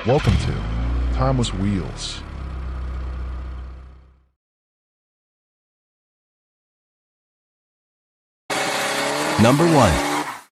Welcome to Timeless Wheels. Number 1.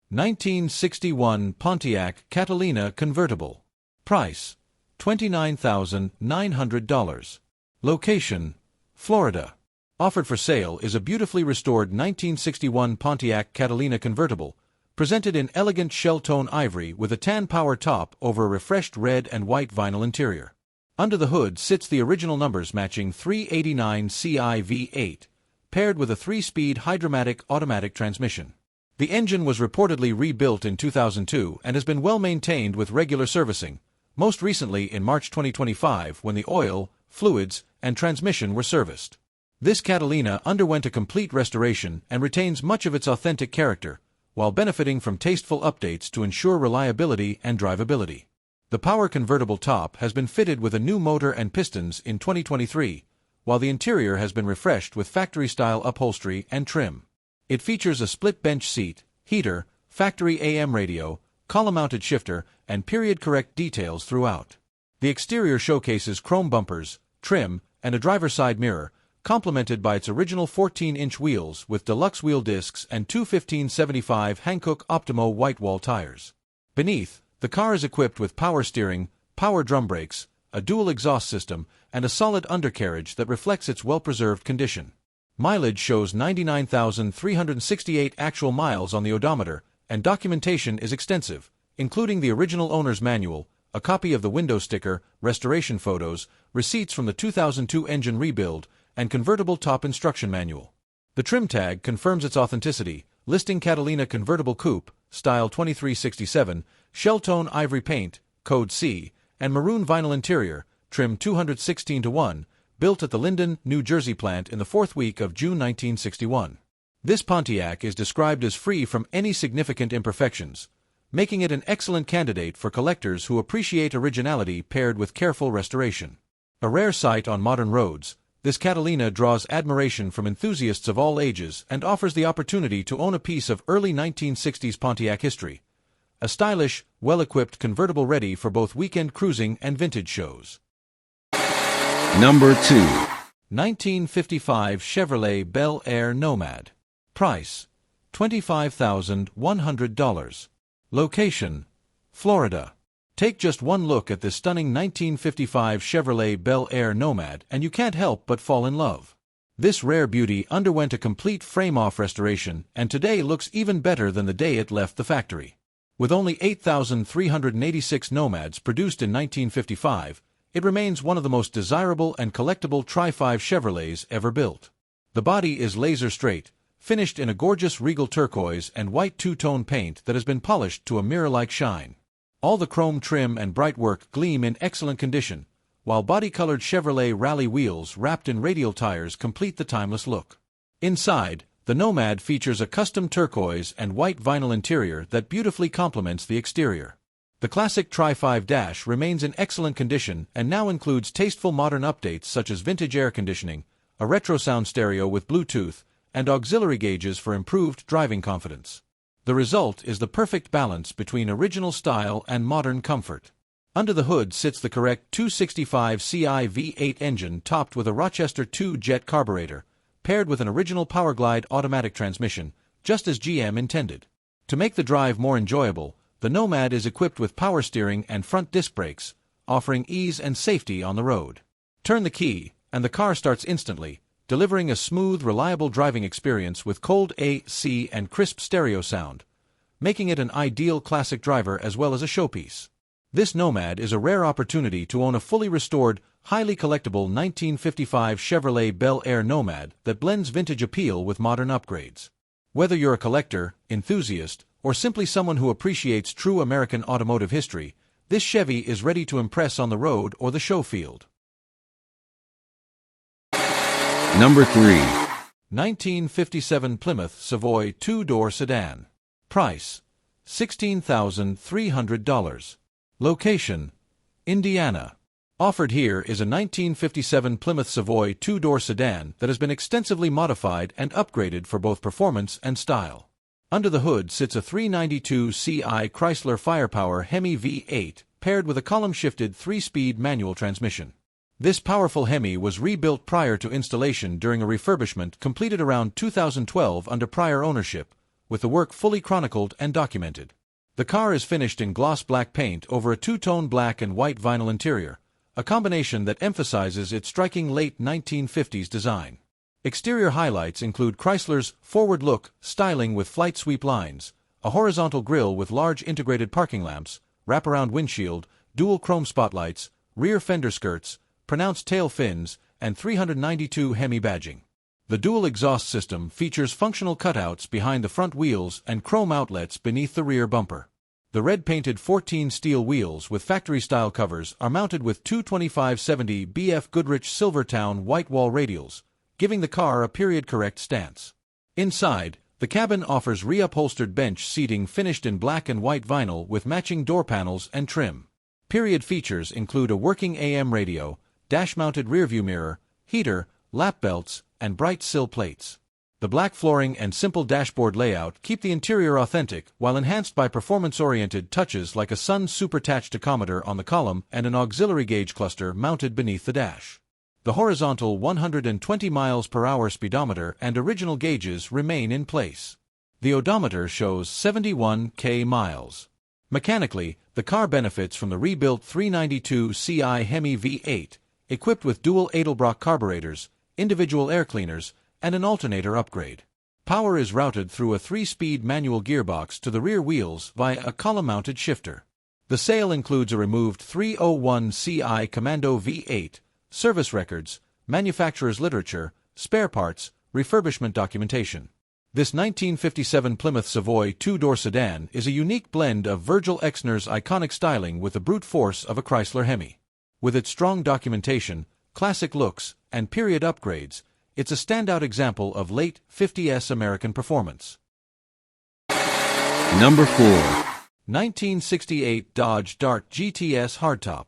1961 Pontiac Catalina Convertible. Price, $29,900. Location, Florida. Offered for sale is a beautifully restored 1961 Pontiac Catalina Convertible, presented in elegant shell-tone ivory with a tan power top over a refreshed red and white vinyl interior. Under the hood sits the original numbers matching 389 CI V8, paired with a 3-speed Hydra-Matic automatic transmission. The engine was reportedly rebuilt in 2002 and has been well maintained with regular servicing, most recently in March 2025 when the oil, fluids, and transmission were serviced. This Catalina underwent a complete restoration and retains much of its authentic character, while benefiting from tasteful updates to ensure reliability and drivability. The power convertible top has been fitted with a new motor and pistons in 2023, while the interior has been refreshed with factory-style upholstery and trim. It features a split bench seat, heater, factory AM radio, column-mounted shifter, and period-correct details throughout. The exterior showcases chrome bumpers, trim, and a driver's side mirror, complemented by its original 14-inch wheels with deluxe wheel discs and two 1575 Hankook Optimo white-wall tires. Beneath, the car is equipped with power steering, power drum brakes, a dual exhaust system, and a solid undercarriage that reflects its well-preserved condition. Mileage shows 99,368 actual miles on the odometer, and documentation is extensive, including the original owner's manual, a copy of the window sticker, restoration photos, receipts from the 2002 engine rebuild, and convertible top instruction manual. The trim tag confirms its authenticity, listing Catalina Convertible Coupe, style 2367, shell-tone ivory paint, code C, and maroon vinyl interior, trim 216:1, built at the Linden, New Jersey plant in the fourth week of June 1961. This Pontiac is described as free from any significant imperfections, making it an excellent candidate for collectors who appreciate originality paired with careful restoration. A rare sight on modern roads, this Catalina draws admiration from enthusiasts of all ages and offers the opportunity to own a piece of early 1960s Pontiac history. A stylish, well-equipped convertible ready for both weekend cruising and vintage shows. Number 2. 1955 Chevrolet Bel Air Nomad. Price, $25,100. Location, Florida. Take just one look at this stunning 1955 Chevrolet Bel Air Nomad and you can't help but fall in love. This rare beauty underwent a complete frame-off restoration and today looks even better than the day it left the factory. With only 8,386 Nomads produced in 1955, it remains one of the most desirable and collectible Tri-5 Chevrolets ever built. The body is laser straight, finished in a gorgeous regal turquoise and white two-tone paint that has been polished to a mirror-like shine. All the chrome trim and bright work gleam in excellent condition, while body-colored Chevrolet Rally wheels wrapped in radial tires complete the timeless look. Inside, the Nomad features a custom turquoise and white vinyl interior that beautifully complements the exterior. The classic Tri-5 dash remains in excellent condition and now includes tasteful modern updates such as vintage air conditioning, a retro sound stereo with Bluetooth, and auxiliary gauges for improved driving confidence. The result is the perfect balance between original style and modern comfort. Under the hood sits the correct 265 CI V8 engine topped with a Rochester 2 jet carburetor, paired with an original Powerglide automatic transmission, just as GM intended. To make the drive more enjoyable, the Nomad is equipped with power steering and front disc brakes, offering ease and safety on the road. Turn the key, and the car starts instantly, delivering a smooth, reliable driving experience with cold AC and crisp stereo sound, making it an ideal classic driver as well as a showpiece. This Nomad is a rare opportunity to own a fully restored, highly collectible 1955 Chevrolet Bel Air Nomad that blends vintage appeal with modern upgrades. Whether you're a collector, enthusiast, or simply someone who appreciates true American automotive history, this Chevy is ready to impress on the road or the show field. Number 3. 1957 Plymouth Savoy two-door sedan. Price, $16,300. Location, Indiana. Offered here is a 1957 Plymouth Savoy two-door sedan that has been extensively modified and upgraded for both performance and style. Under the hood sits a 392 CI Chrysler Firepower Hemi V8, paired with a column-shifted 3-speed manual transmission. This powerful Hemi was rebuilt prior to installation during a refurbishment completed around 2012 under prior ownership, with the work fully chronicled and documented. The car is finished in gloss black paint over a two-tone black and white vinyl interior, a combination that emphasizes its striking late 1950s design. Exterior highlights include Chrysler's forward-look styling with flight sweep lines, a horizontal grille with large integrated parking lamps, wraparound windshield, dual chrome spotlights, rear fender skirts, pronounced tail fins, and 392 Hemi badging. The dual exhaust system features functional cutouts behind the front wheels and chrome outlets beneath the rear bumper. The red-painted 14 steel wheels with factory-style covers are mounted with two 2570 BF Goodrich Silvertown white wall radials, giving the car a period-correct stance. Inside, the cabin offers reupholstered bench seating finished in black and white vinyl with matching door panels and trim. Period features include a working AM radio, dash-mounted rearview mirror, heater, lap belts, and bright sill plates. The black flooring and simple dashboard layout keep the interior authentic while enhanced by performance-oriented touches like a Sun Supertach tachometer on the column and an auxiliary gauge cluster mounted beneath the dash. The horizontal 120 miles per hour speedometer and original gauges remain in place. The odometer shows 71 miles. Mechanically, the car benefits from the rebuilt 392 Ci Hemi V8, equipped with dual Edelbrock carburetors, individual air cleaners, and an alternator upgrade. Power is routed through a 3-speed manual gearbox to the rear wheels via a column-mounted shifter. The sale includes a removed 301 Ci Commando V8, service records, manufacturer's literature, spare parts, refurbishment documentation. This 1957 Plymouth Savoy two-door sedan is a unique blend of Virgil Exner's iconic styling with the brute force of a Chrysler Hemi. With its strong documentation, classic looks, and period upgrades, it's a standout example of late 50s American performance. Number 4. 1968 Dodge Dart GTS Hardtop.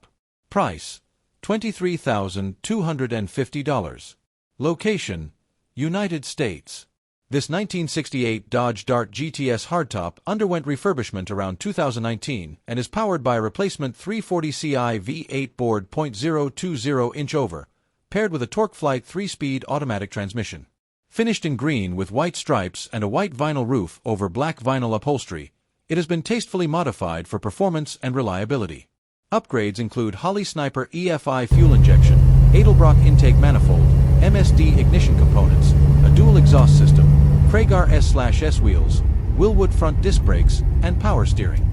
Price: $23,250. Location: United States. This 1968 Dodge Dart GTS Hardtop underwent refurbishment around 2019 and is powered by a replacement 340 Ci V8 board .020-inch over, paired with a TorqueFlite 3-speed automatic transmission. Finished in green with white stripes and a white vinyl roof over black vinyl upholstery, it has been tastefully modified for performance and reliability. Upgrades include Holley Sniper EFI fuel injection, Edelbrock intake manifold, MSD ignition components, a dual exhaust system, Kragar S/S wheels, Wilwood front disc brakes, and power steering.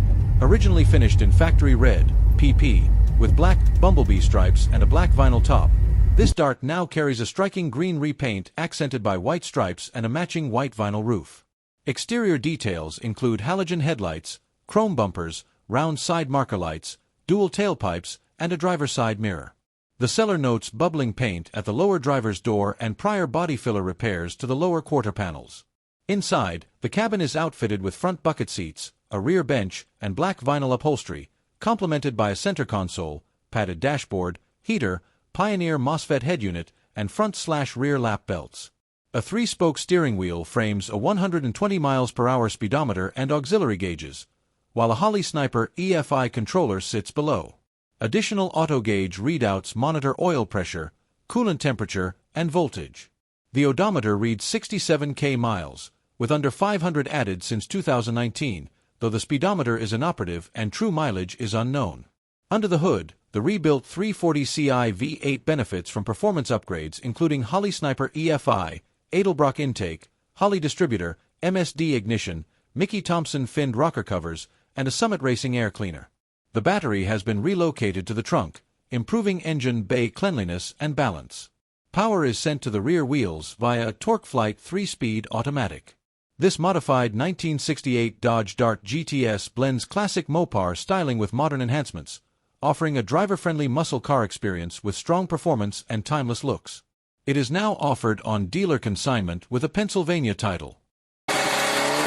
Originally finished in factory red, PP, with black bumblebee stripes and a black vinyl top, this Dart now carries a striking green repaint accented by white stripes and a matching white vinyl roof. Exterior details include halogen headlights, chrome bumpers, round side marker lights, dual tailpipes, and a driver's side mirror. The seller notes bubbling paint at the lower driver's door and prior body filler repairs to the lower quarter panels. Inside, the cabin is outfitted with front bucket seats, a rear bench, and black vinyl upholstery, complemented by a center console, padded dashboard, heater, Pioneer MOSFET head unit, and front/rear lap belts. A 3-spoke steering wheel frames a 120 miles per hour speedometer and auxiliary gauges, while a Holley Sniper EFI controller sits below. Additional auto gauge readouts monitor oil pressure, coolant temperature, and voltage. The odometer reads 67 miles, with under 500 added since 2019, though the speedometer is inoperative and true mileage is unknown. Under the hood, the rebuilt 340 Ci V8 benefits from performance upgrades including Holley Sniper EFI, Edelbrock intake, Holley distributor, MSD ignition, Mickey Thompson finned rocker covers, and a Summit Racing air cleaner. The battery has been relocated to the trunk, improving engine bay cleanliness and balance. Power is sent to the rear wheels via a TorqueFlite 3-speed automatic. This modified 1968 Dodge Dart GTS blends classic Mopar styling with modern enhancements, offering a driver-friendly muscle car experience with strong performance and timeless looks. It is now offered on dealer consignment with a Pennsylvania title.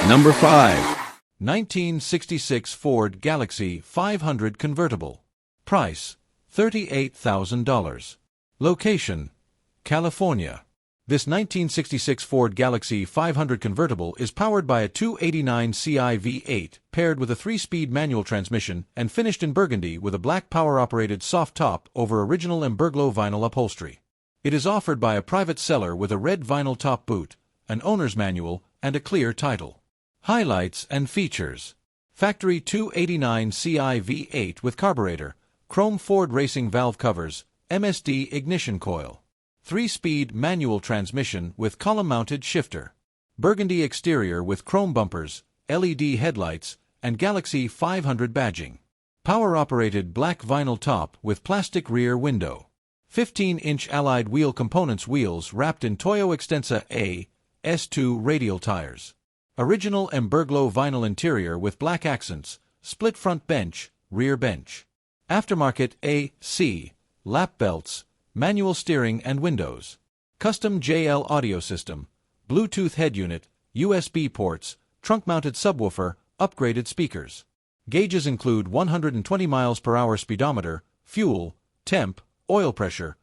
Number 5. 1966 Ford Galaxy 500 convertible. Price: $38,000. Location: California. This 1966 Ford Galaxie 500 convertible is powered by a 289 Ci V8 paired with a 3-speed manual transmission and finished in burgundy with a black power-operated soft top over original Emberglo vinyl upholstery. It is offered by a private seller with a red vinyl top boot, an owner's manual, and a clear title. Highlights and features. Factory 289 Ci V8 with carburetor, chrome Ford racing valve covers, MSD ignition coil. 3-speed manual transmission with column-mounted shifter. Burgundy exterior with chrome bumpers, LED headlights, and Galaxie 500 badging. Power-operated black vinyl top with plastic rear window. 15-inch Allied wheel components wheels wrapped in Toyo Extensa A S2 radial tires. Original Emberglo vinyl interior with black accents, split front bench, rear bench. Aftermarket AC, lap belts, manual steering and windows. Custom JL audio system, Bluetooth head unit, USB ports, trunk-mounted subwoofer, upgraded speakers. Gauges include 120 miles per hour speedometer, fuel, temp, oil pressure.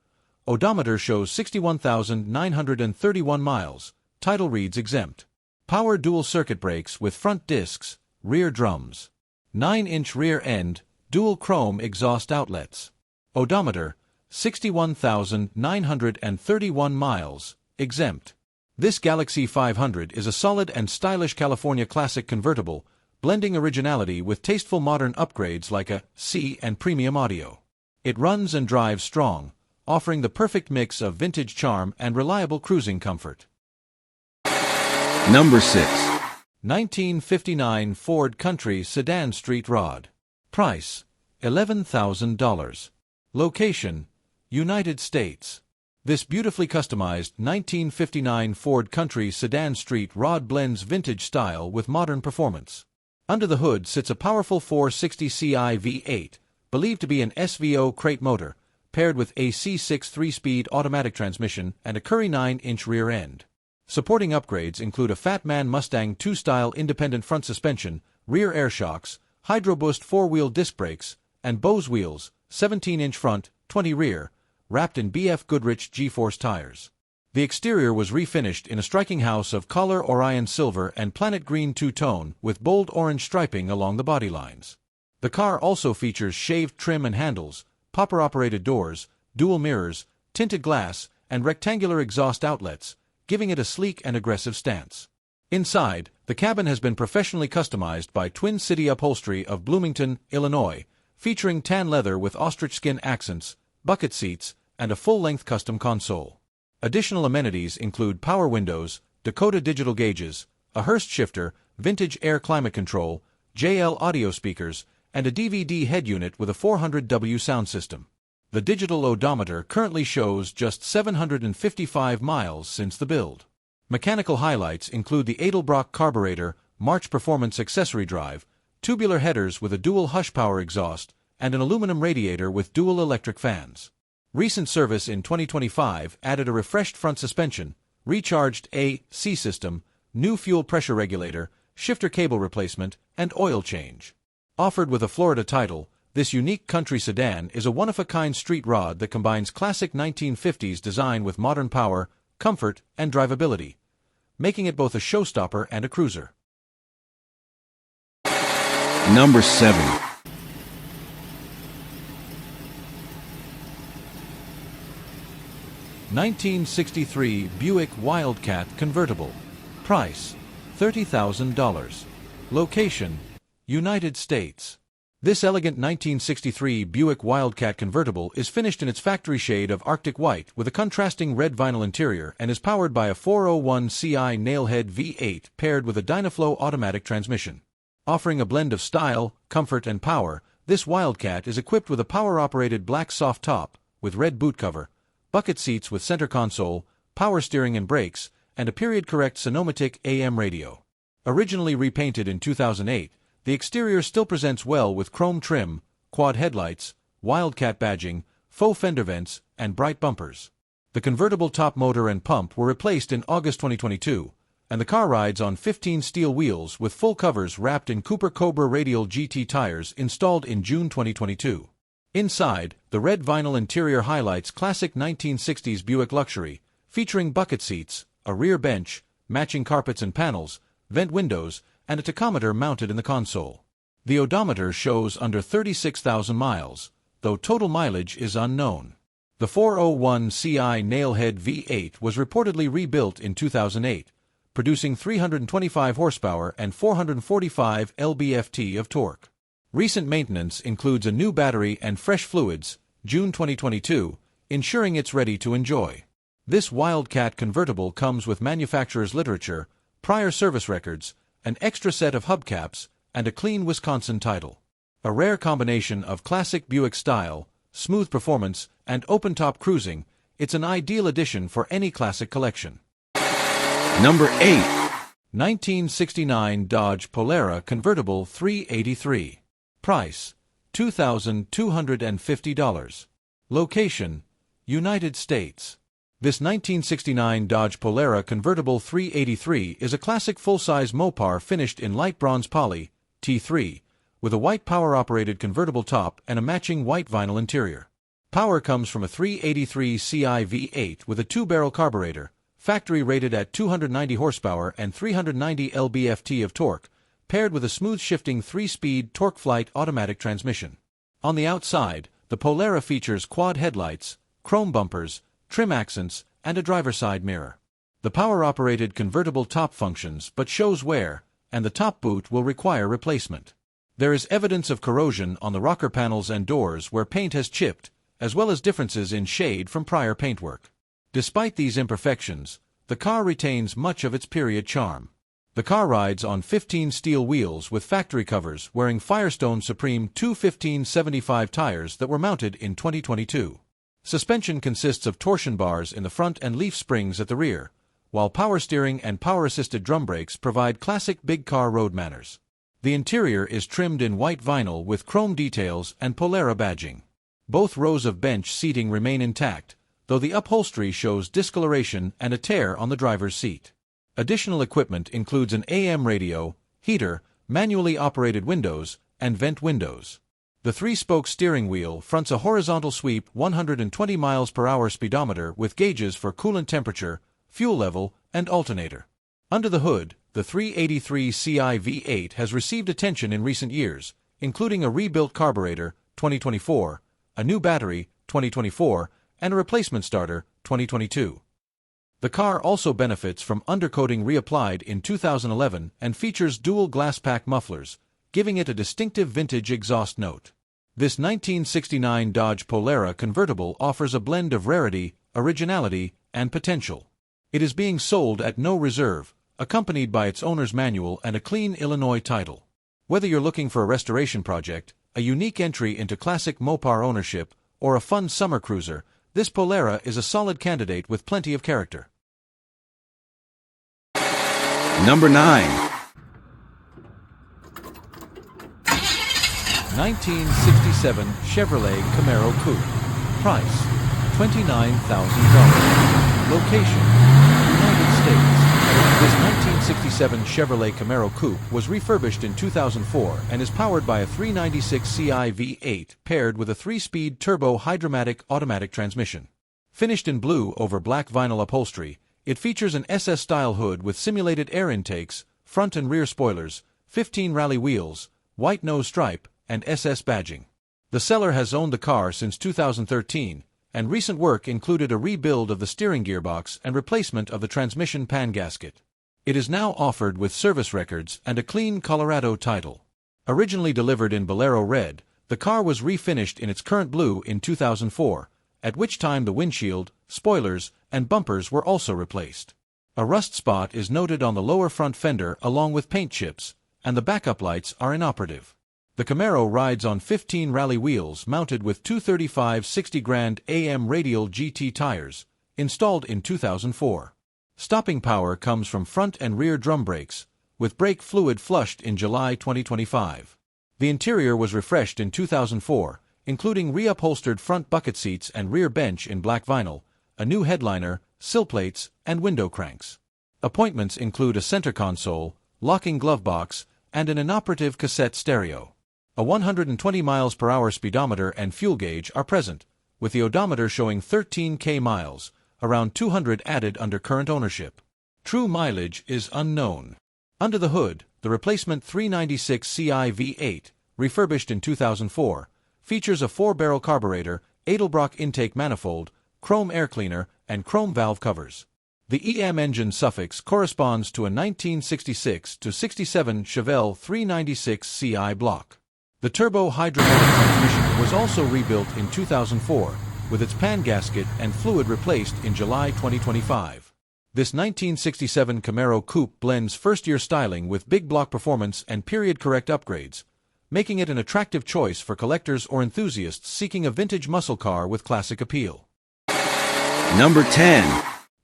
Odometer shows 61,931 miles. Title reads exempt. Power dual circuit brakes with front discs, rear drums. 9-inch rear end, dual chrome exhaust outlets. Odometer 61,931 miles, exempt. This Galaxie 500 is a solid and stylish California classic convertible, blending originality with tasteful modern upgrades like a C and premium audio. It runs and drives strong, offering the perfect mix of vintage charm and reliable cruising comfort. Number 6. 1959 Ford Country Sedan Street Rod. Price $11,000. Location United States. This beautifully customized 1959 Ford Country Sedan Street Rod blends vintage style with modern performance. Under the hood sits a powerful 460 Ci V8, believed to be an SVO crate motor, paired with a C6 3-speed automatic transmission and a Currie 9-inch rear end. Supporting upgrades include a Fat Man Mustang 2-style independent front suspension, rear air shocks, Hydroboost 4-wheel disc brakes, and Bose wheels, 17-inch front, 20 rear, wrapped in BF Goodrich G-Force tires. The exterior was refinished in a striking house of color Orion silver and planet green two-tone with bold orange striping along the body lines. The car also features shaved trim and handles, popper-operated doors, dual mirrors, tinted glass, and rectangular exhaust outlets, giving it a sleek and aggressive stance. Inside, the cabin has been professionally customized by Twin City Upholstery of Bloomington, Illinois, featuring tan leather with ostrich skin accents, bucket seats, and a full-length custom console. Additional amenities include power windows, Dakota digital gauges, a Hurst shifter, vintage air climate control, JL audio speakers, and a DVD head unit with a 400W sound system. The digital odometer currently shows just 755 miles since the build. Mechanical highlights include the Edelbrock carburetor, March Performance accessory drive, tubular headers with a dual hush power exhaust, and an aluminum radiator with dual electric fans. Recent service in 2025 added a refreshed front suspension, recharged AC system, new fuel pressure regulator, shifter cable replacement, and oil change. Offered with a Florida title, this unique country sedan is a one-of-a-kind street rod that combines classic 1950s design with modern power, comfort, and drivability, making it both a showstopper and a cruiser. Number 7. 1963 Buick Wildcat convertible. Price $30,000. Location United States. This elegant 1963 Buick Wildcat convertible is finished in its factory shade of Arctic white with a contrasting red vinyl interior and is powered by a 401 Ci Nailhead V8 paired with a Dynaflow automatic transmission. Offering a blend of style, comfort, and power, this Wildcat is equipped with a power-operated black soft top with red boot cover, bucket seats with center console, power steering and brakes, and a period-correct Sonomatic AM radio. Originally repainted in 2008, the exterior still presents well with chrome trim, quad headlights, Wildcat badging, faux fender vents, and bright bumpers. The convertible top motor and pump were replaced in August 2022, and the car rides on 15 steel wheels with full covers wrapped in Cooper Cobra Radial GT tires installed in June 2022. Inside, the red vinyl interior highlights classic 1960s Buick luxury, featuring bucket seats, a rear bench, matching carpets and panels, vent windows, and a tachometer mounted in the console. The odometer shows under 36,000 miles, though total mileage is unknown. The 401 CI Nailhead V8 was reportedly rebuilt in 2008, producing 325 horsepower and 445 lb-ft of torque. Recent maintenance includes a new battery and fresh fluids, June 2022, ensuring it's ready to enjoy. This Wildcat convertible comes with manufacturer's literature, prior service records, an extra set of hubcaps, and a clean Wisconsin title. A rare combination of classic Buick style, smooth performance, and open-top cruising, it's an ideal addition for any classic collection. Number 8. 1969 Dodge Polara Convertible 383. Price, $2,250. Location, United States. This 1969 Dodge Polara Convertible 383 is a classic full-size Mopar finished in light bronze poly, T3, with a white power-operated convertible top and a matching white vinyl interior. Power comes from a 383 CI V8 with a 2-barrel carburetor, factory rated at 290 horsepower and 390 lb-ft of torque, paired with a smooth-shifting 3-speed TorqueFlite automatic transmission. On the outside, the Polara features quad headlights, chrome bumpers, trim accents, and a driver's side mirror. The power-operated convertible top functions but shows wear, and the top boot will require replacement. There is evidence of corrosion on the rocker panels and doors where paint has chipped, as well as differences in shade from prior paintwork. Despite these imperfections, the car retains much of its period charm. The car rides on 15 steel wheels with factory covers wearing Firestone Supreme 215/75 tires that were mounted in 2022. Suspension consists of torsion bars in the front and leaf springs at the rear, while power steering and power-assisted drum brakes provide classic big car road manners. The interior is trimmed in white vinyl with chrome details and Polara badging. Both rows of bench seating remain intact, though the upholstery shows discoloration and a tear on the driver's seat. Additional equipment includes an AM radio, heater, manually operated windows, and vent windows. The 3-spoke steering wheel fronts a horizontal sweep 120 miles per hour speedometer with gauges for coolant temperature, fuel level, and alternator. Under the hood, the 383 CI V8 has received attention in recent years, including a rebuilt carburetor, 2024, a new battery, 2024, and a replacement starter, 2022. The car also benefits from undercoating reapplied in 2011 and features dual glass-pack mufflers, giving it a distinctive vintage exhaust note. This 1969 Dodge Polara convertible offers a blend of rarity, originality, and potential. It is being sold at no reserve, accompanied by its owner's manual and a clean Illinois title. Whether you're looking for a restoration project, a unique entry into classic Mopar ownership, or a fun summer cruiser, this Polara is a solid candidate with plenty of character. Number 9. 1967 Chevrolet Camaro Coupe. Price, $29,000. Location, United States. This 1967 Chevrolet Camaro Coupe was refurbished in 2004 and is powered by a 396 CI V8 paired with a 3-speed turbo hydromatic automatic transmission. Finished in blue over black vinyl upholstery, it features an SS-style hood with simulated air intakes, front and rear spoilers, 15 rally wheels, white nose stripe, and SS badging. The seller has owned the car since 2013, and recent work included a rebuild of the steering gearbox and replacement of the transmission pan gasket. It is now offered with service records and a clean Colorado title. Originally delivered in Bolero red, the car was refinished in its current blue in 2004, at which time the windshield, spoilers, and bumpers were also replaced. A rust spot is noted on the lower front fender along with paint chips, and the backup lights are inoperative. The Camaro rides on 15 rally wheels mounted with 235 60 Grand AM radial GT tires, installed in 2004. Stopping power comes from front and rear drum brakes, with brake fluid flushed in July 2025. The interior was refreshed in 2004, including reupholstered front bucket seats and rear bench in black vinyl, a new headliner, sill plates, and window cranks. Appointments include a center console, locking glove box, and an inoperative cassette stereo. A 120 miles per hour speedometer and fuel gauge are present, with the odometer showing 13,000 miles, around 200 added under current ownership. True mileage is unknown. Under the hood, the replacement 396 Ci V8, refurbished in 2004, features a 4-barrel carburetor, Edelbrock intake manifold, chrome air cleaner, and chrome valve covers. The EM engine suffix corresponds to a 1966-67 Chevelle 396 Ci block. The turbo hydromatic transmission was also rebuilt in 2004, with its pan gasket and fluid replaced in July 2025. This 1967 Camaro Coupe blends first-year styling with big block performance and period-correct upgrades, making it an attractive choice for collectors or enthusiasts seeking a vintage muscle car with classic appeal. Number 10.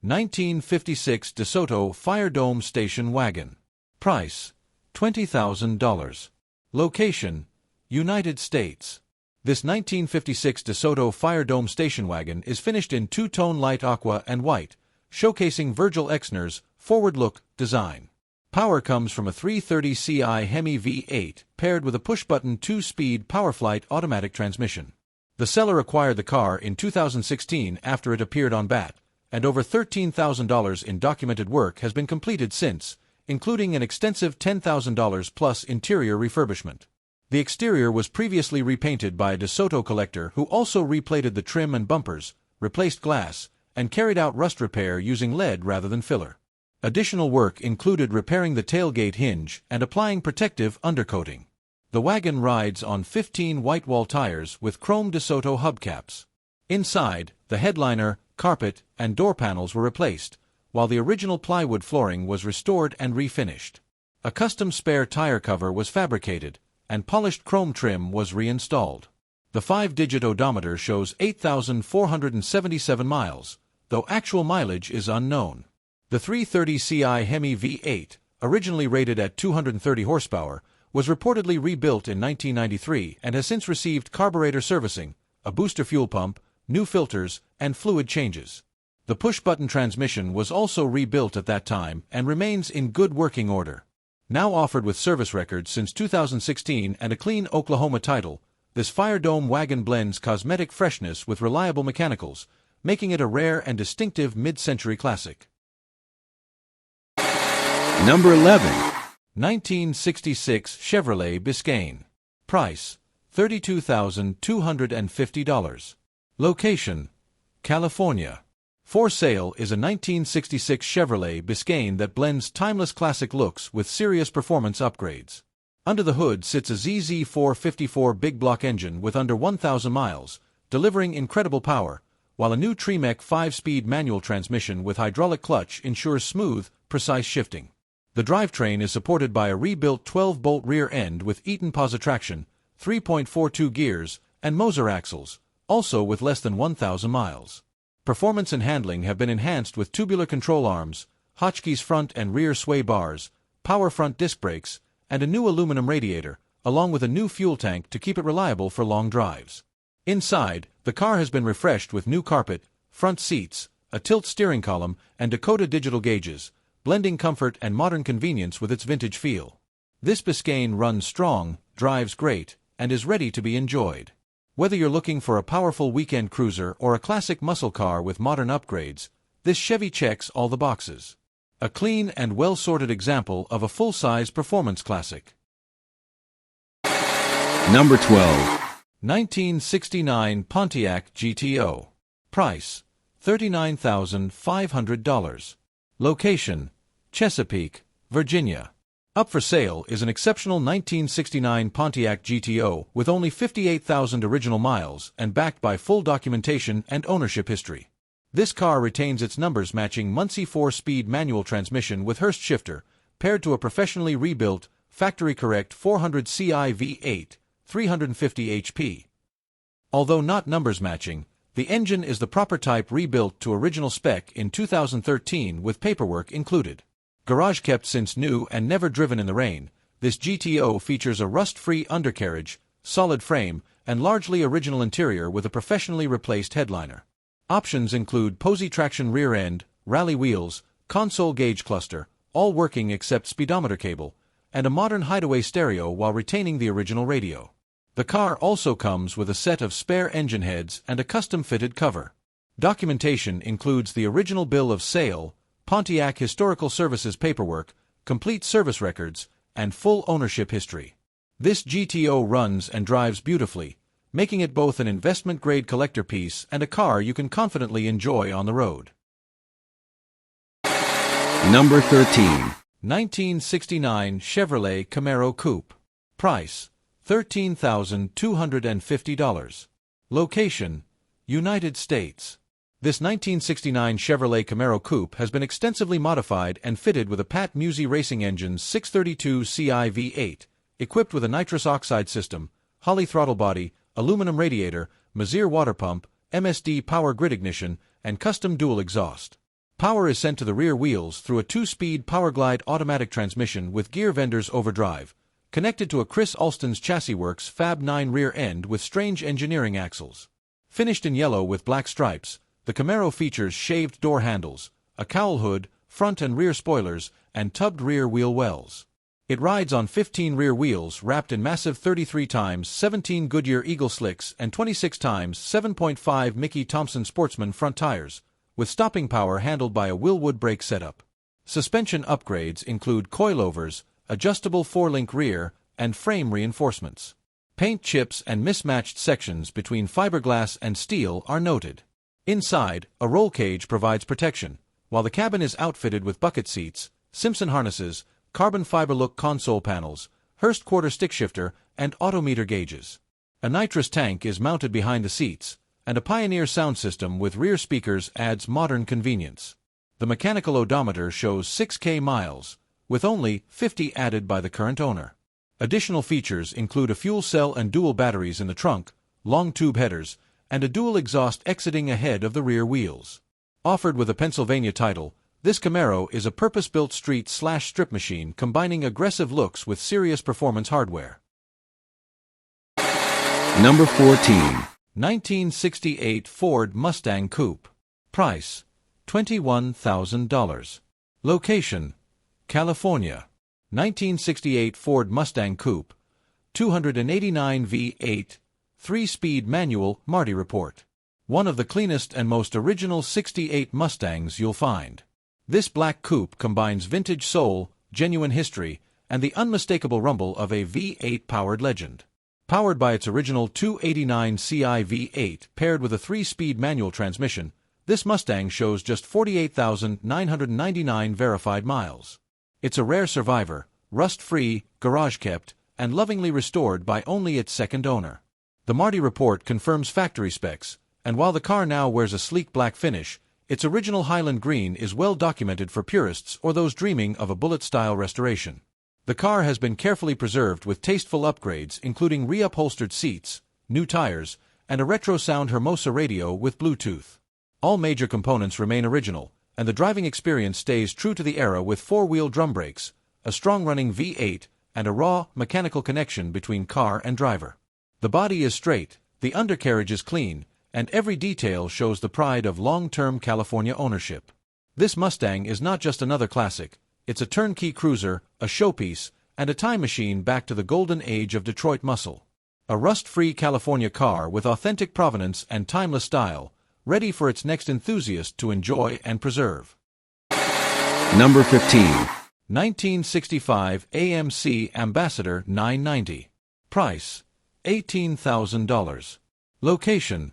1956 DeSoto Fire Dome Station Wagon. Price: $20,000. Location: United States. This 1956 DeSoto Fire Dome Station Wagon is finished in two-tone light aqua and white, showcasing Virgil Exner's forward-look design. Power comes from a 330 Ci Hemi V8 paired with a push-button 2-speed PowerFlight automatic transmission. The seller acquired the car in 2016 after it appeared on BAT, and over $13,000 in documented work has been completed since, including an extensive $10,000 plus interior refurbishment. The exterior was previously repainted by a DeSoto collector who also replated the trim and bumpers, replaced glass, and carried out rust repair using lead rather than filler. Additional work included repairing the tailgate hinge and applying protective undercoating. The wagon rides on 15 white-wall tires with chrome DeSoto hubcaps. Inside, the headliner, carpet, and door panels were replaced, while the original plywood flooring was restored and refinished. A custom spare tire cover was fabricated, and polished chrome trim was reinstalled. The 5-digit odometer shows 8,477 miles, though actual mileage is unknown. The 330 Ci Hemi V8, originally rated at 230 horsepower, was reportedly rebuilt in 1993 and has since received carburetor servicing, a booster fuel pump, new filters, and fluid changes. The push-button transmission was also rebuilt at that time and remains in good working order. Now offered with service records since 2016 and a clean Oklahoma title, this Fire Dome wagon blends cosmetic freshness with reliable mechanicals, making it a rare and distinctive mid-century classic. Number 11. 1966 Chevrolet Biscayne. Price: $32,250. Location: California. For sale is a 1966 Chevrolet Biscayne that blends timeless classic looks with serious performance upgrades. Under the hood sits a ZZ454 big block engine with under 1,000 miles, delivering incredible power, while a new Tremec 5-speed manual transmission with hydraulic clutch ensures smooth, precise shifting. The drivetrain is supported by a rebuilt 12-bolt rear end with Eaton Positraction, 3.42 gears, and Moser axles, also with less than 1,000 miles. Performance and handling have been enhanced with tubular control arms, Hotchkiss front and rear sway bars, power front disc brakes, and a new aluminum radiator, along with a new fuel tank to keep it reliable for long drives. Inside, the car has been refreshed with new carpet, front seats, a tilt steering column, and Dakota digital gauges, blending comfort and modern convenience with its vintage feel. This Biscayne runs strong, drives great, and is ready to be enjoyed. Whether you're looking for a powerful weekend cruiser or a classic muscle car with modern upgrades, this Chevy checks all the boxes. A clean and well-sorted example of a full-size performance classic. Number 12. 1969 Pontiac GTO. Price: $39,500. Location: Chesapeake, Virginia. Up for sale is an exceptional 1969 Pontiac GTO with only 58,000 original miles and backed by full documentation and ownership history. This car retains its numbers-matching Muncie 4-speed manual transmission with Hurst shifter, paired to a professionally rebuilt, factory-correct 400 Ci V8, 350 HP. Although not numbers-matching, the engine is the proper type rebuilt to original spec in 2013 with paperwork included. Garage kept since new and never driven in the rain, this GTO features a rust-free undercarriage, solid frame, and largely original interior with a professionally replaced headliner. Options include Posey traction rear end, rally wheels, console gauge cluster, all working except speedometer cable, and a modern hideaway stereo while retaining the original radio. The car also comes with a set of spare engine heads and a custom-fitted cover. Documentation includes the original bill of sale, Pontiac Historical Services paperwork, complete service records, and full ownership history. This GTO runs and drives beautifully, making it both an investment-grade collector piece and a car you can confidently enjoy on the road. Number 13. 1969 Chevrolet Camaro Coupe. Price, $13,250. Location, United States. This 1969 Chevrolet Camaro Coupe has been extensively modified and fitted with a Pat Musey Racing Engine's 632 Ci V8, equipped with a nitrous oxide system, Holley throttle body, aluminum radiator, Mazir water pump, MSD power grid ignition, and custom dual exhaust. Power is sent to the rear wheels through a 2-speed Powerglide automatic transmission with gear vendor's overdrive, connected to a Chris Alston's Chassis Works Fab 9 rear end with strange engineering axles. Finished in yellow with black stripes, the Camaro features shaved door handles, a cowl hood, front and rear spoilers, and tubbed rear wheel wells. It rides on 15 rear wheels wrapped in massive 33x17 Goodyear Eagle Slicks and 26x7.5 Mickey Thompson Sportsman front tires, with stopping power handled by a Willwood brake setup. Suspension upgrades include coilovers, adjustable 4-link rear, and frame reinforcements. Paint chips and mismatched sections between fiberglass and steel are noted. Inside, a roll cage provides protection, while the cabin is outfitted with bucket seats, Simpson harnesses, carbon fiber look console panels, Hurst quarter stick shifter, and autometer gauges. A nitrous tank is mounted behind the seats, and a Pioneer sound system with rear speakers adds modern convenience. The mechanical odometer shows 6K miles, with only 50 added by the current owner. Additional features include a fuel cell and dual batteries in the trunk, long tube headers, and a dual exhaust exiting ahead of the rear wheels. Offered with a Pennsylvania title, this Camaro is a purpose-built street/strip machine combining aggressive looks with serious performance hardware. Number 14. 1968 Ford Mustang Coupe. Price, $21,000. Location, California. 1968 Ford Mustang Coupe, 289 V8, 3-speed manual, Marti report. One of the cleanest and most original 68 Mustangs you'll find. This black coupe combines vintage soul, genuine history, and the unmistakable rumble of a V8-powered legend. Powered by its original 289 Ci V8 paired with a 3-speed manual transmission, this Mustang shows just 48,999 verified miles. It's a rare survivor, rust-free, garage-kept, and lovingly restored by only its second owner. The Marti report confirms factory specs, and while the car now wears a sleek black finish, its original Highland green is well documented for purists or those dreaming of a bullet-style restoration. The car has been carefully preserved with tasteful upgrades including reupholstered seats, new tires, and a retro sound Hermosa radio with Bluetooth. All major components remain original, and the driving experience stays true to the era with 4-wheel drum brakes, a strong-running V8, and a raw, mechanical connection between car and driver. The body is straight, the undercarriage is clean, and every detail shows the pride of long-term California ownership. This Mustang is not just another classic. It's a turnkey cruiser, a showpiece, and a time machine back to the golden age of Detroit muscle. A rust-free California car with authentic provenance and timeless style, ready for its next enthusiast to enjoy and preserve. Number 15. 1965 AMC Ambassador 990. Price, $18,000. Location,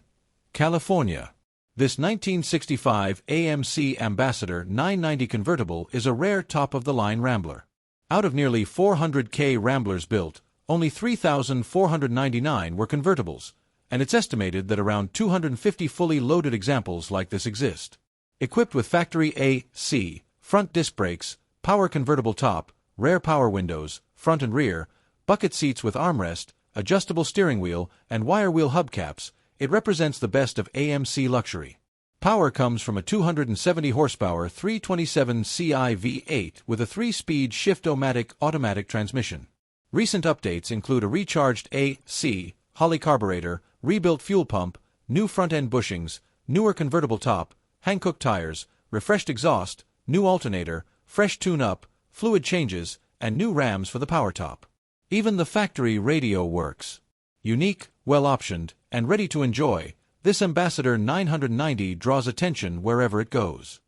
California. This 1965 AMC Ambassador 990 convertible is a rare top-of-the-line Rambler. Out of nearly 400K Ramblers built, only 3,499 were convertibles, and it's estimated that around 250 fully loaded examples like this exist. Equipped with factory AC, front disc brakes, power convertible top, rear power windows, front and rear, bucket seats with armrest, adjustable steering wheel, and wire wheel hubcaps, it represents the best of AMC luxury. Power comes from a 270 horsepower 327 Ci V8 with a 3-speed shift-o-matic automatic transmission. Recent updates include a recharged AC, Holley carburetor, rebuilt fuel pump, new front-end bushings, newer convertible top, Hankook tires, refreshed exhaust, new alternator, fresh tune-up, fluid changes, and new rams for the power top. Even the factory radio works. Unique, well-optioned, and ready to enjoy, This Ambassador 990 draws attention wherever it goes.